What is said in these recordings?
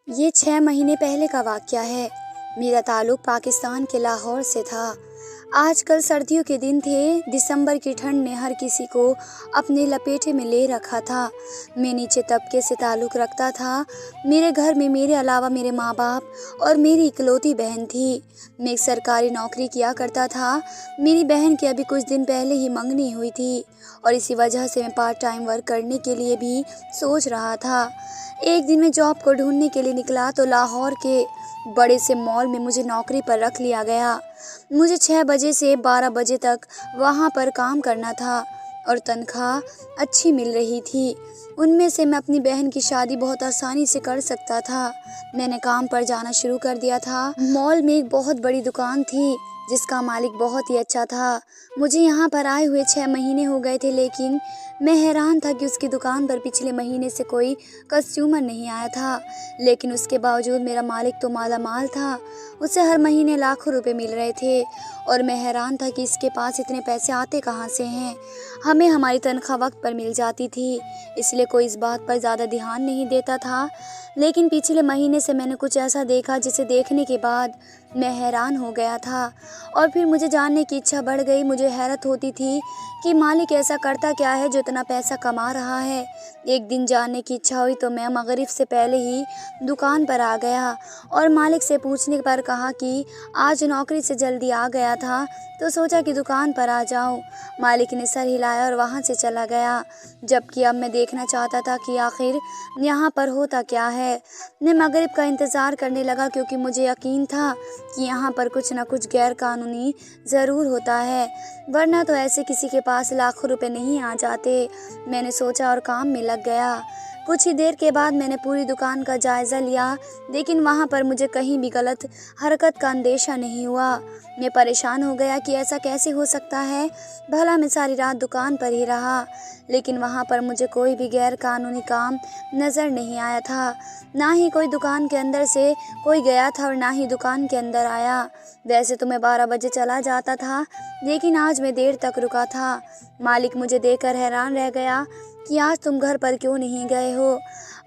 ये 6 महीने पहले का वाक़या है। मेरा ताल्लुक़ पाकिस्तान के लाहौर से था। आजकल सर्दियों के दिन थे, दिसंबर की ठंड ने हर किसी को अपने लपेटे में ले रखा था। मैं नीचे तबके से ताल्लुक़ रखता था। मेरे घर में मेरे अलावा मेरे माँ-बाप और मेरी इकलौती बहन थी। मैं एक सरकारी नौकरी किया करता था। मेरी बहन की अभी कुछ दिन पहले ही मंगनी हुई थी और इसी वजह से मैं पार्ट टाइम वर्क करने के लिए भी सोच रहा था। एक दिन मैं जॉब को ढूँढने के लिए निकला तो लाहौर के बड़े से मॉल में मुझे नौकरी पर रख लिया गया। मुझे 6 बजे से 12 बजे तक वहाँ पर काम करना था और तनख्वाह अच्छी मिल रही थी। उनमें से मैं अपनी बहन की शादी बहुत आसानी से कर सकता था। मैंने काम पर जाना शुरू कर दिया था। मॉल में एक बहुत बड़ी दुकान थी जिसका मालिक बहुत ही अच्छा था। मुझे यहाँ पर आए हुए 6 महीने हो गए थे, लेकिन मैं हैरान था कि उसकी दुकान पर पिछले महीने से कोई कस्टमर नहीं आया था। लेकिन उसके बावजूद मेरा मालिक तो मालामाल था। उसे हर महीने लाखों रुपए मिल रहे थे और मैं हैरान था कि इसके पास इतने पैसे आते कहाँ से हैं। हमें हमारी तनख्वाह वक्त पर मिल जाती थी, इसलिए कोई इस बात पर ज़्यादा ध्यान नहीं देता था। लेकिन पिछले महीने से मैंने कुछ ऐसा देखा जिसे देखने के बाद मैं हैरान हो गया था और फिर मुझे जानने की इच्छा बढ़ गई। मुझे हैरत होती थी कि मालिक ऐसा करता क्या है जो इतना पैसा कमा रहा है। एक दिन जानने की इच्छा हुई तो मैं मगरिब से पहले ही दुकान पर आ गया और मालिक से पूछने पर कहा कि आज नौकरी से जल्दी आ गया था तो सोचा कि दुकान पर आ जाऊं। मालिक ने सर हिलाया और वहां से चला गया, जबकि अब मैं देखना चाहता था कि आखिर यहाँ पर होता क्या है। मैं मगरिब का इंतज़ार करने लगा क्योंकि मुझे यकीन था कि यहाँ पर कुछ न कुछ गैर कानूनी ज़रूर होता है, वरना तो ऐसे किसी के पास लाखों रुपए नहीं आ जाते। मैंने सोचा और काम में लग गया। कुछ ही देर के बाद मैंने पूरी दुकान का जायज़ा लिया, लेकिन वहाँ पर मुझे कहीं भी गलत हरकत का अंदेशा नहीं हुआ। मैं परेशान हो गया कि ऐसा कैसे हो सकता है। भला मैं सारी रात दुकान पर ही रहा, लेकिन वहाँ पर मुझे कोई भी गैर कानूनी काम नज़र नहीं आया था। ना ही कोई दुकान के अंदर से कोई गया था और ना ही दुकान के अंदर आया। वैसे तो मैं 12 बजे चला जाता था, लेकिन आज मैं देर तक रुका था। मालिक मुझे देखकर हैरान रह गया कि आज तुम घर पर क्यों नहीं गए हो?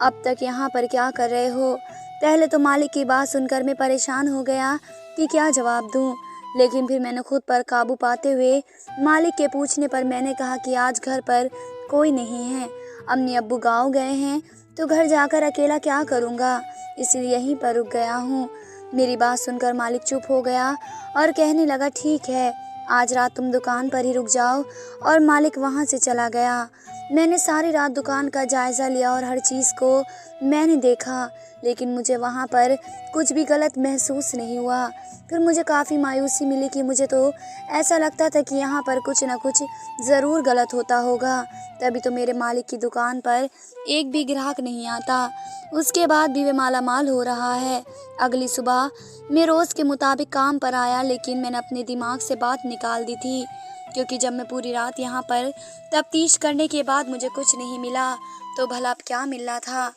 अब तक यहाँ पर क्या कर रहे हो? पहले तो मालिक की बात सुनकर मैं परेशान हो गया कि क्या जवाब दूँ, लेकिन फिर मैंने खुद पर काबू पाते हुए मालिक के पूछने पर मैंने कहा कि आज घर पर कोई नहीं है। अम्मी अब्बू गाँव गए हैं तो घर जाकर अकेला क्या करूँगा, इसलिए यहीं पर रुक गया हूँ। मेरी बात सुनकर मालिक चुप हो गया और कहने लगा, ठीक है, आज रात तुम दुकान पर ही रुक जाओ, और मालिक वहाँ से चला गया। मैंने सारी रात दुकान का जायज़ा लिया और हर चीज़ को मैंने देखा, लेकिन मुझे वहाँ पर कुछ भी गलत महसूस नहीं हुआ। फिर मुझे काफ़ी मायूसी मिली कि मुझे तो ऐसा लगता था कि यहाँ पर कुछ न कुछ ज़रूर गलत होता होगा, तभी तो मेरे मालिक की दुकान पर एक भी ग्राहक नहीं आता। उसके बाद भी वे मालामाल हो रहा है। अगली सुबह मैं रोज़ के मुताबिक काम पर आया, लेकिन मैंने अपने दिमाग से बात निकाल दी थी, क्योंकि जब मैं पूरी रात यहाँ पर तफ्तीश करने के बाद मुझे कुछ नहीं मिला तो भला अब क्या मिलना था।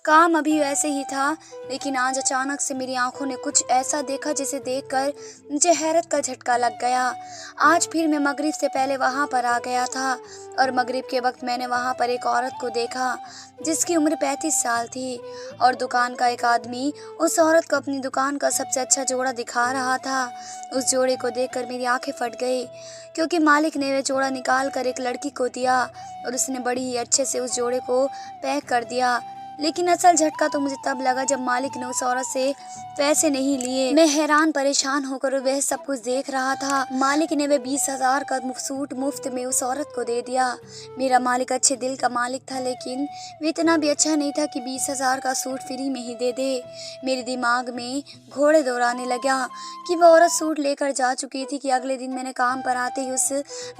काम अभी वैसे ही था, लेकिन आज अचानक से मेरी आंखों ने कुछ ऐसा देखा जिसे देखकर मुझे हैरत का झटका लग गया। आज फिर मैं मगरिब से पहले वहाँ पर आ गया था और मगरिब के वक्त मैंने वहाँ पर एक औरत को देखा जिसकी उम्र 35 साल थी, और दुकान का एक आदमी उस औरत को अपनी दुकान का सबसे अच्छा जोड़ा दिखा रहा था। उस जोड़े को देखकर मेरी आंखें फट गई, क्योंकि मालिक ने वह जोड़ा निकाल कर एक लड़की को दिया और उसने बड़ी ही अच्छे से उस जोड़े को पैक कर दिया। लेकिन असल झटका तो मुझे तब लगा जब मालिक ने उस औरत से पैसे नहीं लिए। मैं हैरान परेशान होकर वह सब कुछ देख रहा था। मालिक ने वह 20,000 का सूट मुफ्त में उस औरत को दे दिया। मेरा मालिक अच्छे दिल का मालिक था, लेकिन वह इतना भी अच्छा नहीं था कि 20,000 का सूट फ्री में ही दे दे। मेरे दिमाग में घोड़े दौड़ाने लगा कि वह औरत सूट लेकर जा चुकी थी कि अगले दिन मैंने काम पर आते ही उस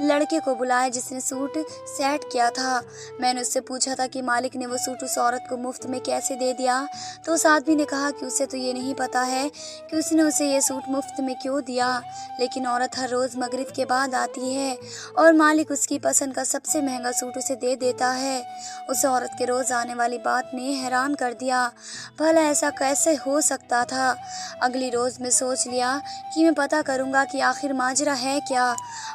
लड़के को बुलाया जिसने सूट सेट किया था। मैंने उससे पूछा था कि मालिक ने वो सूट उस औरत को मुफ्त में कैसे दे दिया, तो उस आदमी ने कहा कि उसे तो ये नहीं पता है कि उसने उसे ये सूट मुफ्त में क्यों दिया, लेकिन औरत हर रोज़ मगरिब के बाद आती है और मालिक उसकी पसंद का सबसे महंगा सूट उसे दे देता है। उस औरत के रोज़ आने वाली बात ने हैरान कर दिया। भला ऐसा कैसे हो सकता था। अगली रोज़ मैं सोच लिया कि मैं पता करूँगा कि आखिर माजरा है क्या।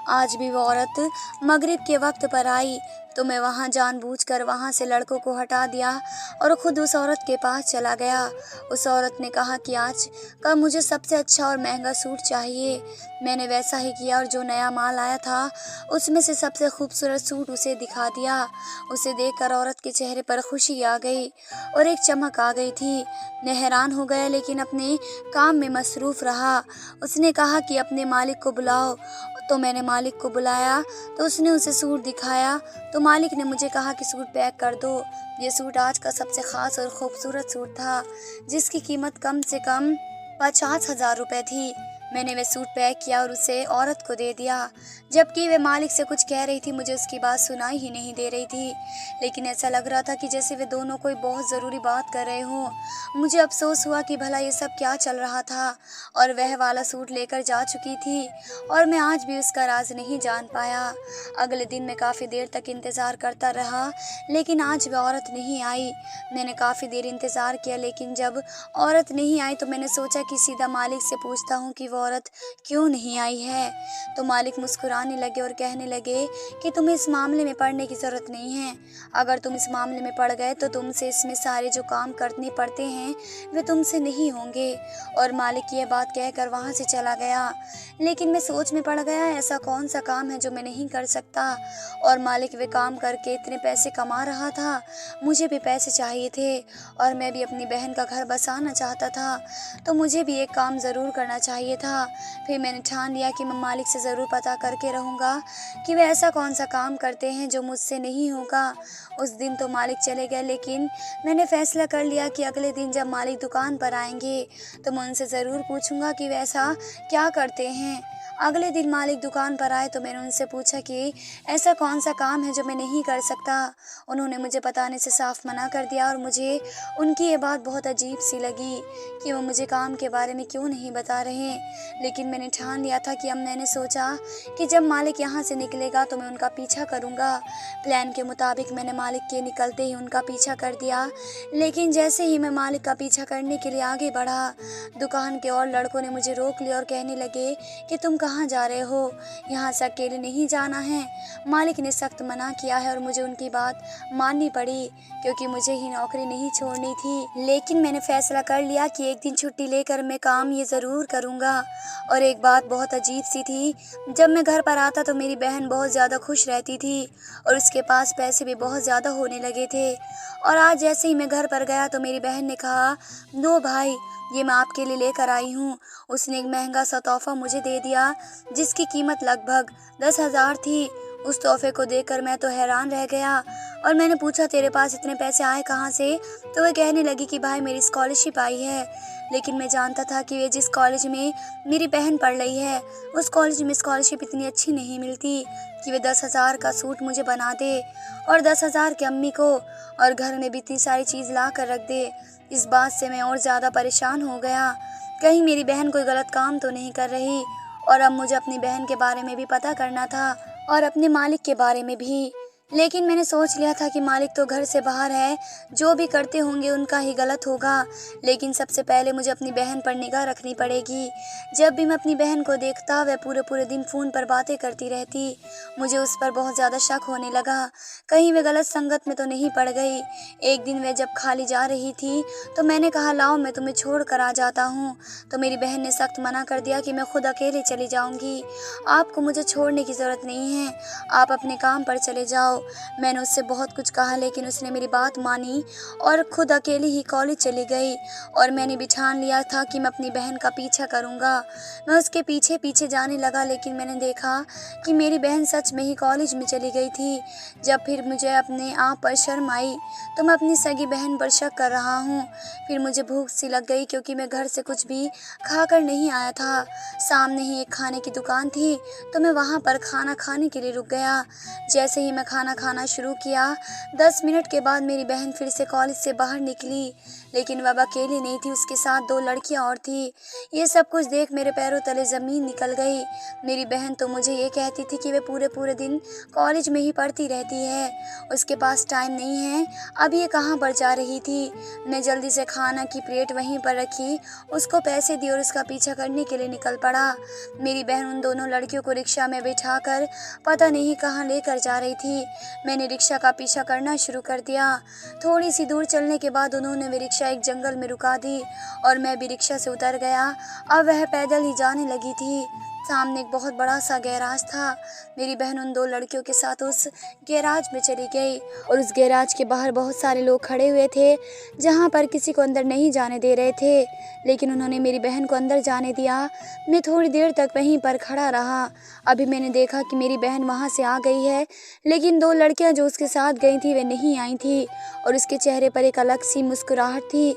आज भी वो औरत मगरिब के वक्त पर आई तो मैं वहाँ जानबूझकर वहाँ से लड़कों को हटा दिया और खुद उस औरत के पास चला गया। उस औरत ने कहा कि आज का मुझे सबसे अच्छा और महंगा सूट चाहिए। मैंने वैसा ही किया और जो नया माल आया था उसमें से सबसे खूबसूरत सूट उसे दिखा दिया। उसे देखकर औरत के चेहरे पर खुशी आ गई और एक चमक आ गई थी। मैं हैरान हो गया लेकिन अपने काम में मसरूफ़ रहा। उसने कहा कि अपने मालिक को बुलाओ। तो मैंने मालिक को बुलाया तो उसने उसे सूट दिखाया। तो मालिक ने मुझे कहा कि सूट पैक कर दो। ये सूट आज का सबसे ख़ास और ख़ूबसूरत सूट था जिसकी कीमत कम से कम 50,000 रुपये थी। मैंने वह सूट पैक किया और उसे औरत को दे दिया। जबकि वह मालिक से कुछ कह रही थी, मुझे उसकी बात सुनाई ही नहीं दे रही थी। लेकिन ऐसा लग रहा था कि जैसे वे दोनों कोई बहुत ज़रूरी बात कर रहे हों। मुझे अफसोस हुआ कि भला ये सब क्या चल रहा था और वह वाला सूट लेकर जा चुकी थी और मैं आज भी उसका राज नहीं जान पाया। अगले दिन मैं काफ़ी देर तक इंतज़ार करता रहा लेकिन आज वह औरत नहीं आई। मैंने काफ़ी देर इंतज़ार किया लेकिन जब औरत नहीं आई तो मैंने सोचा कि सीधा मालिक से पूछता हूँ कि वो औरत क्यों नहीं आई है। तो मालिक मुस्कुराने लगे और कहने लगे कि तुम्हें इस मामले में पढ़ने की ज़रूरत नहीं है। अगर तुम इस मामले में पड़ गए तो तुमसे इसमें सारे जो काम करने पड़ते हैं वे तुमसे नहीं होंगे। और मालिक ये बात कहकर वहाँ से चला गया। लेकिन मैं सोच में पड़ गया, ऐसा कौन सा काम है जो मैं नहीं कर सकता। और मालिक वे काम करके इतने पैसे कमा रहा था, मुझे भी पैसे चाहिए थे और मैं भी अपनी बहन का घर बसाना चाहता था। तो मुझे भी एक काम ज़रूर करना चाहिए था। फिर मैंने ठान लिया कि मैं मालिक से ज़रूर पता करके रहूँगा कि वे ऐसा कौन सा काम करते हैं जो मुझसे नहीं होगा। उस दिन तो मालिक चले गए लेकिन मैंने फ़ैसला कर लिया कि अगले दिन जब मालिक दुकान पर आएंगे तो मैं उनसे ज़रूर पूछूंगा कि वे ऐसा क्या करते हैं। अगले दिन मालिक दुकान पर आए तो मैंने उनसे पूछा कि ऐसा कौन सा काम है जो मैं नहीं कर सकता। उन्होंने मुझे बताने से साफ मना कर दिया और मुझे उनकी ये बात बहुत अजीब सी लगी कि वो मुझे काम के बारे में क्यों नहीं बता रहे। लेकिन मैंने ठान लिया था कि अब मैंने सोचा कि जब मालिक यहाँ से निकलेगा तो मैं उनका पीछा करूँगा। प्लान के मुताबिक मैंने मालिक के निकलते ही उनका पीछा कर दिया। लेकिन जैसे ही मैं मालिक का पीछा करने के लिए आगे बढ़ा, दुकान के और लड़कों ने मुझे रोक लिया और कहने लगे कि तुम कहाँ जा रहे हो, यहाँ से अकेले नहीं जाना है। मालिक ने सख्त मना किया है और मुझे उनकी बात माननी पड़ी क्योंकि मुझे ही नौकरी नहीं छोड़नी थी। लेकिन मैंने फैसला कर लिया कि एक दिन छुट्टी लेकर मैं काम ये ज़रूर करूँगा। और एक बात बहुत अजीब सी थी, जब मैं घर पर आता तो मेरी बहन बहुत ज़्यादा खुश रहती थी और उसके पास पैसे भी बहुत ज़्यादा होने लगे थे। और आज जैसे ही मैं घर पर गया तो मेरी बहन ने कहा, लो भाई, ये मैं आपके लिए लेकर आई हूँ। उसने एक महंगा सा तोहफा मुझे दे दिया जिसकी कीमत लगभग 10,000 थी। उस तोहफे को देखकर मैं तो हैरान रह गया और मैंने पूछा, तेरे पास इतने पैसे आए कहाँ से? तो वह कहने लगी कि भाई मेरी स्कॉलरशिप आई है। लेकिन मैं जानता था कि वे जिस कॉलेज में मेरी बहन पढ़ रही है उस कॉलेज में स्कॉलरशिप इतनी अच्छी नहीं मिलती कि वे 10,000 का सूट मुझे बना दे और 10,000 की अम्मी को और घर में भी इतनी सारी चीज़ ला कर रख दे। इस बात से मैं और ज़्यादा परेशान हो गया, कहीं मेरी बहन कोई गलत काम तो नहीं कर रही। और अब मुझे अपनी बहन के बारे में भी पता करना था और अपने मालिक के बारे में भी। लेकिन मैंने सोच लिया था कि मालिक तो घर से बाहर है, जो भी करते होंगे उनका ही गलत होगा। लेकिन सबसे पहले मुझे अपनी बहन पर निगाह रखनी पड़ेगी। जब भी मैं अपनी बहन को देखता वह पूरे पूरे दिन फ़ोन पर बातें करती रहती। मुझे उस पर बहुत ज़्यादा शक होने लगा, कहीं वे गलत संगत में तो नहीं पड़ गई। एक दिन वह जब खाली जा रही थी तो मैंने कहा, लाओ मैं तुम्हें छोड़ कर आ जाता हूँ। तो मेरी बहन ने सख्त मना कर दिया कि मैं खुद अकेले चली जाऊँगी, आपको मुझे छोड़ने की ज़रूरत नहीं है, आप अपने काम पर चले जाओ। मैंने उससे बहुत कुछ कहा लेकिन उसने मेरी बात मानी और खुद अकेली ही कॉलेज चली गई। और मैंने भी ठान लिया था कि मैं अपनी बहन का पीछा करूँगा। मैं उसके पीछे पीछे जाने लगा लेकिन मैंने देखा कि मेरी बहन सच में ही कॉलेज में चली गई थी। जब फिर मुझे अपने आप पर शर्म आई तो मैं अपनी सगी बहन पर शक कर रहा हूँ। फिर मुझे भूख सी लग गई क्योंकि मैं घर से कुछ भी खाकर नहीं आया था। सामने ही एक खाने की दुकान थी तो मैं वहाँ पर खाना खाने के लिए रुक गया। जैसे ही मैं खाना खाना शुरू किया 10 मिनट के बाद मेरी बहन फिर से कॉलेज से बाहर निकली। लेकिन वह अकेली नहीं थी, उसके साथ 2 लड़कियां और थी। ये सब कुछ देख मेरे पैरों तले ज़मीन निकल गई। मेरी बहन तो मुझे ये कहती थी कि वे पूरे पूरे दिन कॉलेज में ही पढ़ती रहती है, उसके पास टाइम नहीं है। अब ये कहाँ पर जा रही थी। मैं जल्दी से खाना की प्लेट वहीं पर रखी, उसको पैसे दिए और उसका पीछा करने के लिए निकल पड़ा। मेरी बहन उन दोनों लड़कियों को रिक्शा में बिठाकर पता नहीं कहाँ लेकर जा रही थी। मैंने रिक्शा का पीछा करना शुरू कर दिया। थोड़ी सी दूर चलने के बाद उन्होंने मेरी रिक्शा एक जंगल में रुका दी और मैं भी रिक्शा से उतर गया। अब वह पैदल ही जाने लगी थी। सामने एक बहुत बड़ा सा गैराज था। मेरी बहन उन 2 लड़कियों के साथ उस गैराज में चली गई और उस गैराज के बाहर बहुत सारे लोग खड़े हुए थे, जहाँ पर किसी को अंदर नहीं जाने दे रहे थे, लेकिन उन्होंने मेरी बहन को अंदर जाने दिया। मैं थोड़ी देर तक वहीं पर खड़ा रहा। अभी मैंने देखा कि मेरी बहन वहाँ से आ गई है, लेकिन 2 लड़कियाँ जो उसके साथ गई थी वे नहीं आई थी और उसके चेहरे पर एक अलग सी मुस्कुराहट थी।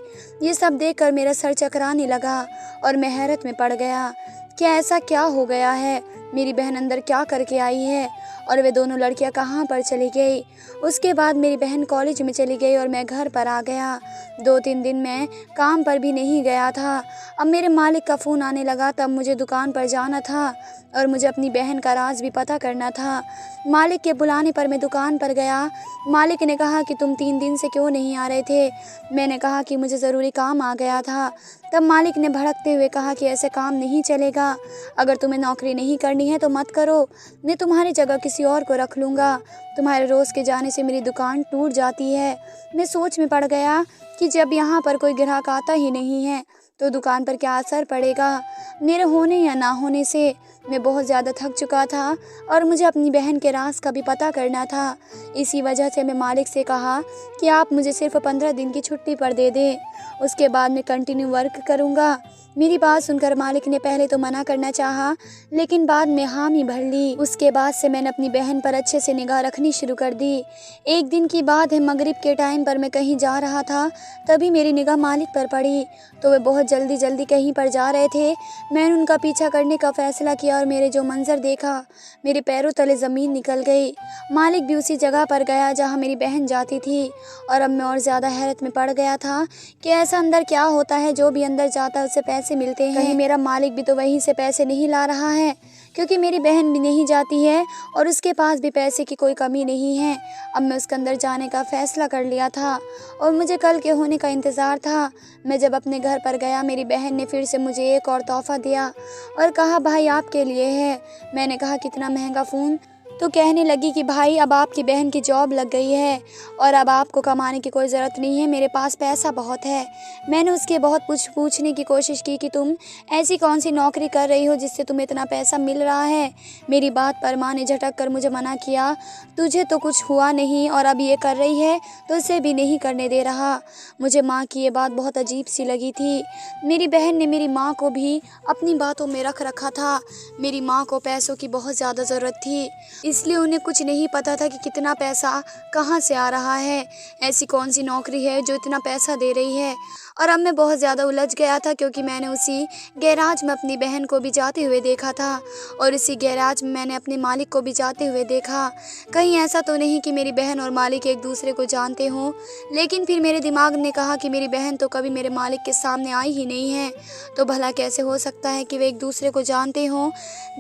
ये सब देखकर मेरा सर चकराने लगा और मैं हैरत में पड़ गया। क्या ऐसा क्या हो गया है? मेरी बहन अंदर क्या करके आई है और वे दोनों लड़कियां कहाँ पर चली गई? उसके बाद मेरी बहन कॉलेज में चली गई और मैं घर पर आ गया। 2-3 दिन मैं काम पर भी नहीं गया था। अब मेरे मालिक का फ़ोन आने लगा, तब मुझे दुकान पर जाना था और मुझे अपनी बहन का राज भी पता करना था। मालिक के बुलाने पर मैं दुकान पर गया। मालिक ने कहा कि तुम 3 दिन से क्यों नहीं आ रहे थे? मैंने कहा कि मुझे ज़रूरी काम आ गया था। तब मालिक ने भड़कते हुए कहा कि ऐसे काम नहीं चलेगा। अगर तुम्हें नौकरी नहीं करनी है तो मत करो, मैं तुम्हारी जगह किसी और को रख लूँगा। तुम्हारे रोज़ के जाने से मेरी दुकान टूट जाती है। मैं सोच में पड़ गया कि जब यहाँ पर कोई ग्राहक आता ही नहीं है तो दुकान पर क्या असर पड़ेगा मेरे होने या ना होने से। मैं बहुत ज़्यादा थक चुका था और मुझे अपनी बहन के राज का भी पता करना था। इसी वजह से मैं मालिक से कहा कि आप मुझे सिर्फ 15 दिन की छुट्टी पर दे दें, उसके बाद मैं कंटिन्यू वर्क करूँगा। मेरी बात सुनकर मालिक ने पहले तो मना करना चाहा, लेकिन बाद में हामी भर ली। उसके बाद से मैंने अपनी बहन पर अच्छे से निगाह रखनी शुरू कर दी। एक दिन की बात है, मगरिब के टाइम पर मैं कहीं जा रहा था, तभी मेरी निगाह मालिक पर पड़ी तो वे बहुत जल्दी कहीं पर जा रहे थे। मैंने उनका पीछा करने का फैसला किया और मेरे जो मंजर देखा, मेरे पैरों तले ज़मीन निकल गई। मालिक भी उसी जगह पर गया जहाँ मेरी बहन जाती थी और अब मैं और ज़्यादा हैरत में पड़ गया था कि ऐसा अंदर क्या होता है, जो भी अंदर जाता है उससे पैसे मिलते हैं। कहीं मेरा मालिक भी तो वहीं से पैसे नहीं ला रहा है, क्योंकि मेरी बहन भी नहीं जाती है और उसके पास भी पैसे की कोई कमी नहीं है। अब मैं उसके अंदर जाने का फ़ैसला कर लिया था और मुझे कल के होने का इंतज़ार था। मैं जब अपने घर पर गया, मेरी बहन ने फिर से मुझे एक और तोहफ़ा दिया और कहा भाई आपके लिए है। मैंने कहा कितना महंगा फ़ोन? तो कहने लगी कि भाई अब आपकी बहन की जॉब लग गई है और अब आपको कमाने की कोई ज़रूरत नहीं है, मेरे पास पैसा बहुत है। मैंने उसके बहुत पूछने की कोशिश की कि तुम ऐसी कौन सी नौकरी कर रही हो जिससे तुम्हें इतना पैसा मिल रहा है। मेरी बात पर माँ ने झटक कर मुझे मना किया, तुझे तो कुछ हुआ नहीं और अब ये कर रही है तो इसे भी नहीं करने दे रहा। मुझे माँ की ये बात बहुत अजीब सी लगी थी। मेरी बहन ने मेरी माँ को भी अपनी बातों में रख रखा था। मेरी माँ को पैसों की बहुत ज़्यादा ज़रूरत थी, इसलिए उन्हें कुछ नहीं पता था कि कितना पैसा कहाँ से आ रहा है, ऐसी कौन सी नौकरी है जो इतना पैसा दे रही है। और अब मैं बहुत ज़्यादा उलझ गया था, क्योंकि मैंने उसी गैराज में अपनी बहन को भी जाते हुए देखा था और इसी गैराज में मैंने अपने मालिक को भी जाते हुए देखा। कहीं ऐसा तो नहीं कि मेरी बहन और मालिक एक दूसरे को जानते हों। लेकिन फिर मेरे दिमाग ने कहा कि मेरी बहन तो कभी मेरे मालिक के सामने आई ही नहीं है, तो भला कैसे हो सकता है कि वे एक दूसरे को जानते हों।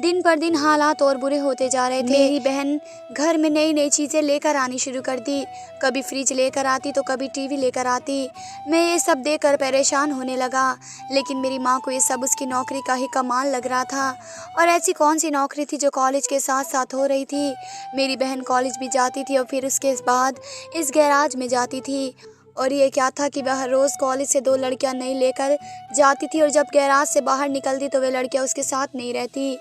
दिन पर दिन हालात और बुरे होते जा रहे थे। मेरी बहन घर में नई नई चीज़ें लेकर आनी शुरू कर दी। कभी फ्रिज लेकर आती तो कभी टीवी लेकर आती। मैं ये सब देखकर परेशान होने लगा, लेकिन मेरी माँ को ये सब उसकी नौकरी का ही कमाल लग रहा था। और ऐसी कौन सी नौकरी थी जो कॉलेज के साथ साथ हो रही थी। मेरी बहन कॉलेज भी जाती थी और फिर उसके बाद इस गैराज में जाती थी। और ये क्या था कि वह रोज़ कॉलेज से 2 लड़कियां नई लेकर जाती थी और जब गैराज से बाहर निकलती तो वे लड़कियां उसके साथ नहीं रहती।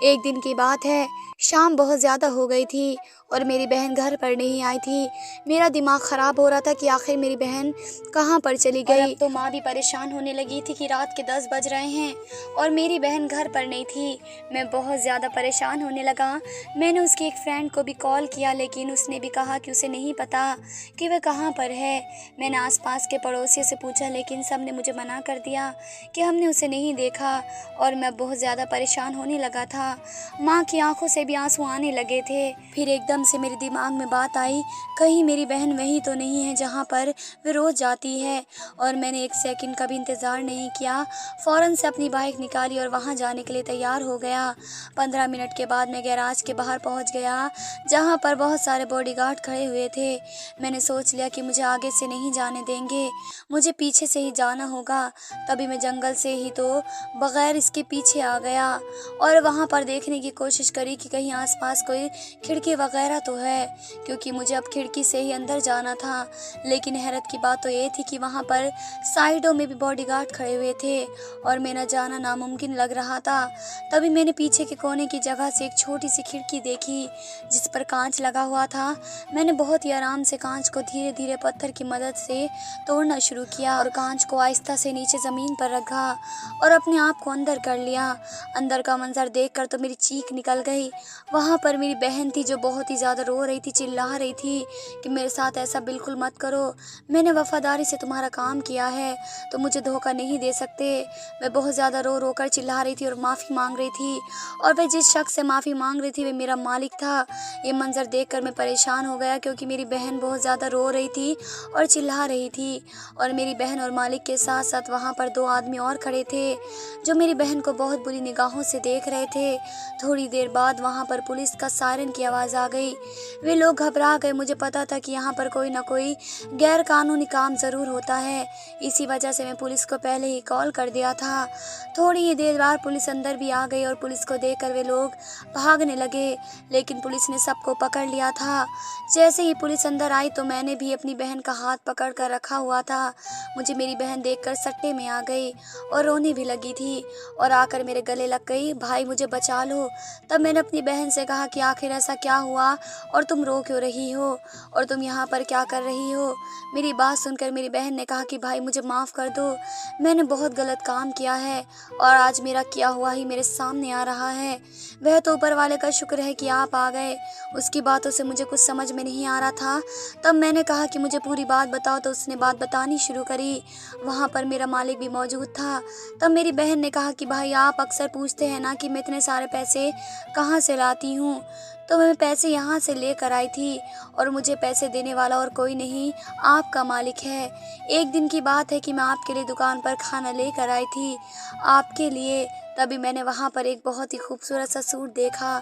एक दिन की बात है, शाम बहुत ज़्यादा हो गई थी और मेरी बहन घर पर नहीं आई थी। मेरा दिमाग ख़राब हो रहा था कि आखिर मेरी बहन कहाँ पर चली गई। अब तो माँ भी परेशान होने लगी थी कि रात के 10 बज रहे हैं और मेरी बहन घर पर नहीं थी। मैं बहुत ज़्यादा परेशान होने लगा। मैंने उसकी एक फ्रेंड को भी कॉल किया, लेकिन उसने भी कहा कि उसे नहीं पता कि वह कहाँ पर है। मैंने आसपास के पड़ोसियों से पूछा, लेकिन सब ने मुझे मना कर दिया कि हमने उसे नहीं देखा और मैं बहुत ज़्यादा परेशान होने लगा था। माँ की आंखों से भी आंसू आने लगे थे। फिर एकदम से मेरे दिमाग में बात आई, कहीं मेरी बहन वही तो नहीं है जहाँ पर वे रोज़ जाती है। और मैंने एक सेकंड का भी इंतज़ार नहीं किया, फ़ौरन से अपनी बाइक निकाली और वहाँ जाने के लिए तैयार हो गया। 15 मिनट के बाद मैं गैराज के बाहर पहुँच गया, जहाँ पर बहुत सारे बॉडीगार्ड खड़े हुए थे। मैंने सोच लिया कि मुझे आगे से नहीं जाने देंगे, मुझे पीछे से ही जाना होगा। तभी मैं जंगल से ही तो बगैर इसके पीछे आ गया और वहाँ पर देखने की कोशिश करी कि कहीं आसपास कोई खिड़की वगैरह तो है, क्योंकि मुझे अब खिड़की से ही अंदर जाना था। लेकिन हैरत की बात तो ये थी कि वहाँ पर साइडों में भी बॉडीगार्ड खड़े हुए थे और मेरा जाना नामुमकिन लग रहा था। तभी मैंने पीछे के कोने की जगह से एक छोटी सी खिड़की देखी जिस पर कांच लगा हुआ था। मैंने बहुत ही आराम से कांच को धीरे धीरे पत्थर की मदद से तोड़ना शुरू किया और कांच को आहिस्ता से नीचे ज़मीन पर रखा और अपने आप को अंदर कर लिया। अंदर का मंजर देखकर तो मेरी चीख निकल गई। वहाँ पर मेरी बहन थी जो बहुत ही ज़्यादा रो रही थी, चिल्ला रही थी कि मेरे साथ ऐसा बिल्कुल मत करो, मैंने वफादारी से तुम्हारा काम किया है, तो मुझे धोखा नहीं दे सकते। मैं बहुत ज़्यादा रो रो कर चिल्ला रही थी और माफ़ी मांग रही थी और वह जिस शख्स से माफ़ी मांग रही थी वे मेरा मालिक था। ये मंजर देखकर मैं परेशान हो गया क्योंकि मेरी बहन बहुत ज़्यादा रो रही थी और चिल्ला रही थी और मेरी बहन और मालिक के साथ साथ वहाँ पर 2 आदमी और खड़े थे जो मेरी बहन को बहुत बुरी निगाहों से देख रहे थे। थोड़ी देर बाद वहाँ पर पुलिस का सायरन की आवाज़ आ गई। वे लोग घबरा गए। मुझे पता था कि यहाँ पर कोई ना कोई गैर कानूनी काम ज़रूर होता है, इसी वजह से मैं पुलिस को पहले ही कॉल कर दिया था। थोड़ी ही देर बाद पुलिस अंदर भी आ गई और पुलिस को देखकर वे लोग भागने लगे, लेकिन पुलिस ने सबको पकड़ लिया था। जैसे ही पुलिस अंदर आई तो मैंने भी अपनी बहन का हाथ पकड़ कर रखा हुआ था। मुझे मेरी बहन देखकर सट्टे में आ गई और रोने भी लगी थी और आकर मेरे गले लग गई, भाई मुझे बचा लो। तब मैंने अपनी बहन से कहा कि आखिर ऐसा क्या हुआ और तुम रो क्यों रही हो और तुम यहाँ पर क्या कर रही हो। मेरी बात सुनकर मेरी बहन ने कहा कि भाई मुझे माफ़ कर दो, मैंने बहुत गलत काम किया है और आज मेरा किया हुआ ही मेरे सामने आ रहा है। वह तो ऊपर वाले का शुक्र है कि आप आ गए। उसकी बातों से मुझे कुछ समझ में नहीं आ रहा था। तब मैंने कहा कि मुझे पूरी बात बताओ, तो उसने बात बतानी शुरू करी। वहाँ पर मेरा मालिक भी मौजूद था। तब मेरी बहन ने कहा कि भाई आप अक्सर पूछते हैं ना कि मैं इतने सारे पैसे कहाँ से लाती हूँ, तो मैं पैसे यहाँ से लेकर आई थी और मुझे पैसे देने वाला और कोई नहीं आपका मालिक है। एक दिन की बात है कि मैं आपके लिए दुकान पर खाना लेकर आई थी आपके लिए। तभी मैंने वहाँ पर एक बहुत ही खूबसूरत सा सूट देखा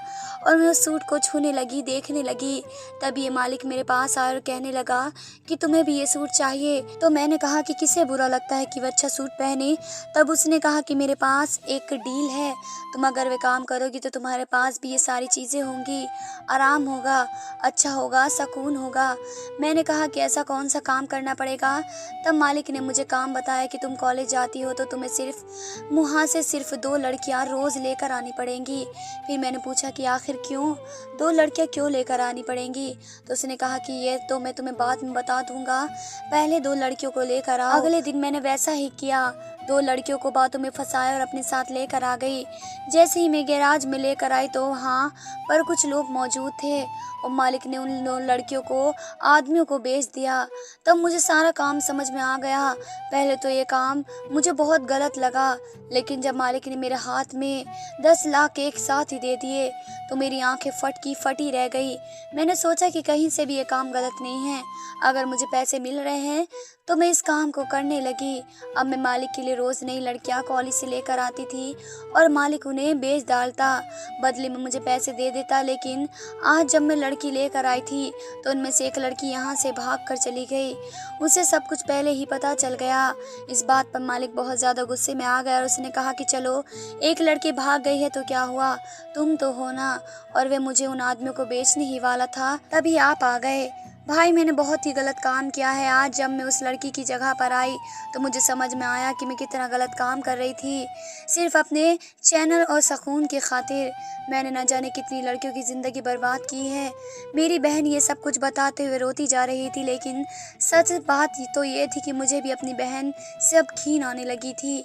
और मैं उस सूट को छूने लगी, देखने लगी। तभी ये मालिक मेरे पास आया और कहने लगा कि तुम्हें भी ये सूट चाहिए। तो मैंने कहा कि किसे बुरा लगता है कि वह अच्छा सूट पहने। तब उसने कहा कि मेरे पास एक डील है, तुम अगर वे काम करोगी तो तुम्हारे पास भी ये सारी चीज़ें होंगी, आराम होगा, अच्छा होगा, सुकून होगा। मैंने कहा कि ऐसा कौन सा काम करना पड़ेगा। तब मालिक ने मुझे काम बताया कि तुम कॉलेज जाती हो तो तुम्हें सिर्फ वहाँ से सिर्फ 2 लड़कियाँ रोज़ लेकर आनी पड़ेंगी। फिर मैंने पूछा कि आखिर क्यों 2 लड़कियाँ क्यों लेकर आनी पड़ेंगी। तो उसने कहा कि ये तो मैं तुम्हें बाद में बता दूंगा, पहले 2 लड़कियों को लेकर आओ। अगले दिन मैंने वैसा ही किया, 2 लड़कियों को बातों में फंसाया और अपने साथ लेकर आ गई। जैसे ही मैं गैराज में लेकर आई तो वहाँ पर कुछ लोग मौजूद थे और मालिक ने उन 2 लड़कियों को आदमियों को बेच दिया। तब मुझे सारा काम समझ में आ गया। पहले तो ये काम मुझे बहुत गलत लगा, लेकिन जब मालिक ने मेरे हाथ में 10 लाख एक साथ ही दे दिए तो मेरी आंखें फटी रह गई। मैंने सोचा कि कहीं से भी ये काम गलत नहीं है, अगर मुझे पैसे मिल रहे हैं तो मैं इस काम को करने लगी। अब मैं मालिक के लिए रोज़ नई लड़कियां कॉलेज से लेकर आती थी और मालिक उन्हें बेच डालता, बदले में मुझे पैसे दे देता। लेकिन आज जब मैं लड़की लेकर आई थी तो उनमें से एक लड़की यहाँ से भाग कर चली गई। उसे सब कुछ पहले ही पता चल गया। इस बात पर मालिक बहुत ज़्यादा गुस्से में आ गया और उसने कहा कि चलो एक लड़की भाग गई है तो क्या हुआ, तुम तो हो ना, और वे मुझे उन आदमियों को बेचने ही वाला था, तभी आप आ गए। भाई मैंने बहुत ही गलत काम किया है। आज जब मैं उस लड़की की जगह पर आई तो मुझे समझ में आया कि मैं कितना गलत काम कर रही थी। सिर्फ अपने चैनल और सुकून की खातिर मैंने न जाने कितनी लड़कियों की ज़िंदगी बर्बाद की है। मेरी बहन ये सब कुछ बताते हुए रोती जा रही थी, लेकिन सच बात तो ये थी कि मुझे भी अपनी बहन से अब घिन आने लगी थी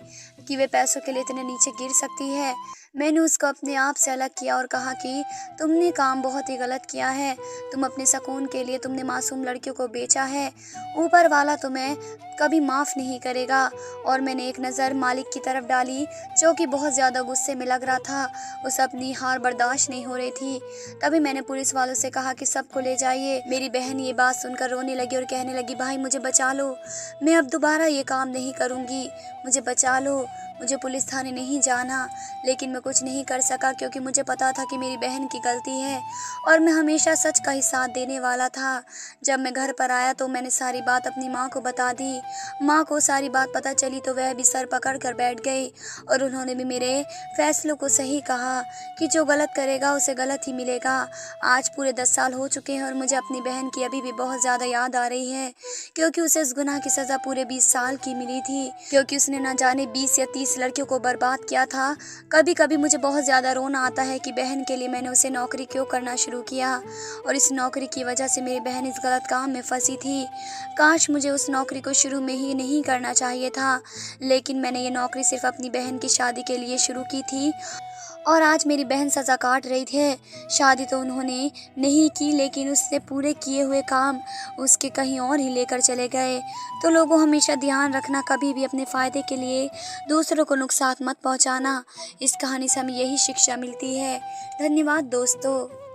कि वे पैसों के लिए इतने नीचे गिर सकती है। मैंने उसको अपने आप से अलग किया और कहा कि तुमने काम बहुत ही गलत किया है। तुम अपने सुकून के लिए तुमने मासूम लड़कियों को बेचा है। ऊपर वाला तुम्हें कभी माफ़ नहीं करेगा। और मैंने एक नज़र मालिक की तरफ डाली जो कि बहुत ज़्यादा गुस्से में लग रहा था। उसे अपनी हार बर्दाश्त नहीं हो रही थी। तभी मैंने पुलिस वालों से कहा कि सबको ले जाइए। मेरी बहन ये बात सुनकर रोने लगी और कहने लगी, भाई मुझे बचा लो, मैं अब दोबारा ये काम नहीं करूँगी, मुझे बचा लो, मुझे पुलिस थाने नहीं जाना। लेकिन मैं मैं कुछ नहीं कर सका, क्योंकि मुझे पता था कि मेरी बहन की गलती है और मैं हमेशा सच का ही साथ देने वाला था। जब मैं घर पर आया तो मैंने सारी बात अपनी माँ को बता दी। माँ को सारी बात पता चली तो वह भी सर पकड़ कर बैठ गई और उन्होंने भी मेरे फैसलों को सही कहा कि जो गलत करेगा उसे गलत ही मिलेगा। आज पूरे 10 साल हो चुके हैं और मुझे अपनी बहन की अभी भी बहुत ज़्यादा याद आ रही है, क्योंकि उसे इस गुनाह की सज़ा पूरे 20 साल की मिली थी, क्योंकि उसने ना जाने 20 या 30 लड़कियों को बर्बाद किया था। कभी कभी मुझे बहुत ज़्यादा रोना आता है कि बहन के लिए मैंने उसे नौकरी क्यों करना शुरू किया और इस नौकरी की वजह से मेरी बहन इस गलत काम में फंसी थी। काश मुझे उस नौकरी को शुरू में ही नहीं करना चाहिए था, लेकिन मैंने ये नौकरी सिर्फ अपनी बहन की शादी के लिए शुरू की थी और आज मेरी बहन सज़ा काट रही थी। शादी तो उन्होंने नहीं की, लेकिन उससे पूरे किए हुए काम उसके कहीं और ही लेकर चले गए। तो लोगों, हमेशा ध्यान रखना, कभी भी अपने फ़ायदे के लिए दूसरों को नुकसान मत पहुंचाना। इस कहानी से हमें यही शिक्षा मिलती है। धन्यवाद दोस्तों।